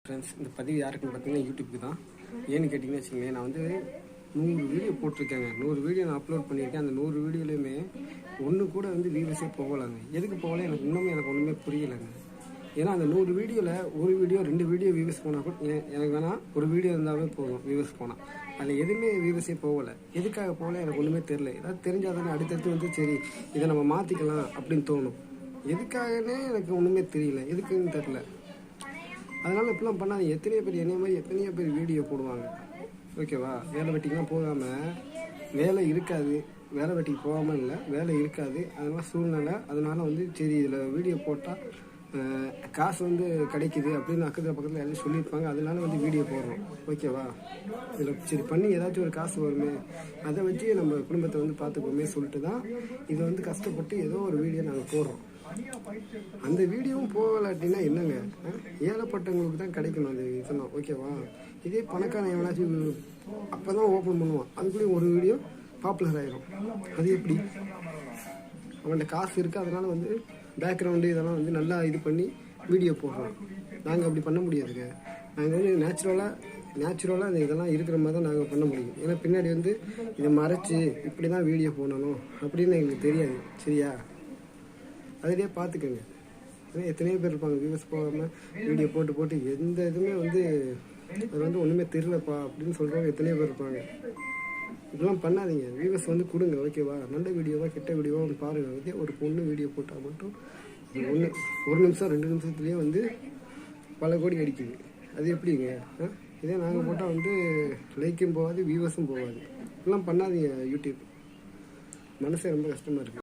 Friends, இந்த பதிவு யாருக்குன்னு பார்த்தீங்கன்னா யூடியூப்க்கு தான். ஏன்னு கேட்டிங்கன்னு வச்சுக்கோங்களேன், நான் வந்து 100 வீடியோ போட்டிருக்கேங்க. 100 வீடியோ நான் அப்லோட் பண்ணியிருக்கேன். அந்த 100 வீடியோலையுமே ஒன்று கூட வந்து வியூவர்ஸே போகலைங்க. எதுக்கு போகல எனக்கு ஒன்றுமே புரியலைங்க. ஏன்னா அந்த 100 வீடியோவில் ஒரு வீடியோ 2 வீடியோ வியூவர்ஸ் போனால் கூட எனக்கு வேணால் ஒரு வீடியோ இருந்தாவே போதும் வியூவர்ஸ் போனால். அதில் எதுவுமே வியூவர்ஸே போகலை. எதுக்காக போகல எனக்கு ஒன்றுமே தெரில. ஏதாவது தெரிஞ்சால் தானே அடுத்தடுத்து வந்து சரி இதை நம்ம மாற்றிக்கலாம் அப்படின்னு தோணும். எதுக்காகனே எனக்கு ஒன்றுமே தெரியல, எதுக்குன்னு தெரில. அதனால் இப்படிலாம் பண்ணாதீங்க. எத்தனையோ பேர் வீடியோ போடுவாங்க, ஓகேவா? வேலை வெட்டிக்கெலாம் போகாமல் வேலை இருக்காது, வேலை வெட்டிக்கு போகாமல் இல்லை, வேலை இருக்காது, அதனால் சூழ்நிலை. அதனால் வந்து சரி இதில் வீடியோ போட்டால் காசு வந்து கிடைக்குது அப்படின்னு பக்கத்தில் எல்லாம் சொல்லியிருப்பாங்க. அதனால வந்து வீடியோ போடுறோம், ஓகேவா? இதில் சரி பண்ணி ஏதாச்சும் ஒரு காசு வருமே, அதை வச்சு நம்ம குடும்பத்தை வந்து பார்த்துக்கோமே சொல்லிட்டு தான் இதை வந்து கஷ்டப்பட்டு ஏதோ ஒரு வீடியோ நாங்கள் போடுறோம். அந்த வீடியோவும் போகலாட்டினா என்னங்க, ஏழைப்பட்டவங்களுக்கு தான் கிடைக்கணும் அந்த இதெல்லாம், ஓகேவா? இதே பணக்காரன் எவனாச்சும் அப்போ தான் ஓப்பன் பண்ணுவான், அதுக்குள்ளேயும் ஒரு வீடியோ பாப்புலர் ஆகிடும். அது எப்படி? அவன்கிட்ட காசு இருக்குது, அதனால் வந்து பேக்ரவுண்டு இதெல்லாம் வந்து நல்லா இது பண்ணி வீடியோ போடுறோம். நாங்கள் அப்படி பண்ண முடியாதுங்க. நாங்கள் வந்து நேச்சுரலாக அந்த இதெல்லாம் இருக்கிற மாதிரி தான் நாங்கள் பண்ண முடியும். ஏன்னா பின்னாடி வந்து இதை மறைச்சி இப்படி தான் வீடியோ போடணும் அப்படின்னு எங்களுக்கு தெரியாது, சரியா? அதிலே பார்த்துக்கோங்க. ஏன்னா எத்தனையோ பேர் இருப்பாங்க வியூவர்ஸ் போகாமல் வீடியோ போட்டு எந்த இதுவுமே வந்து அது வந்து ஒன்றுமே தெரிலப்பா அப்படின்னு சொல்கிறவங்க எத்தனையோ பேர் இருப்பாங்க. இப்படிலாம் பண்ணாதீங்க. வியூவர்ஸ் வந்து கொடுங்க, ஓகேவா? நல்ல வீடியோவாக கெட்ட வீடியோவாக பாருங்கள். இதே ஒரு பொண்ணு வீடியோ போட்டால் மட்டும் ஒரு நிமிஷம் 2 நிமிஷத்துலேயே வந்து பல கோடி அடிக்குது. அது எப்படிங்க? இதே நாங்கள் போட்டால் வந்து லைக்கும் போகாது, வியூவர்ஸும் போகாது. இப்படிலாம் பண்ணாதீங்க. யூடியூப் மனசே ரொம்ப கஷ்டமாக இருக்குது.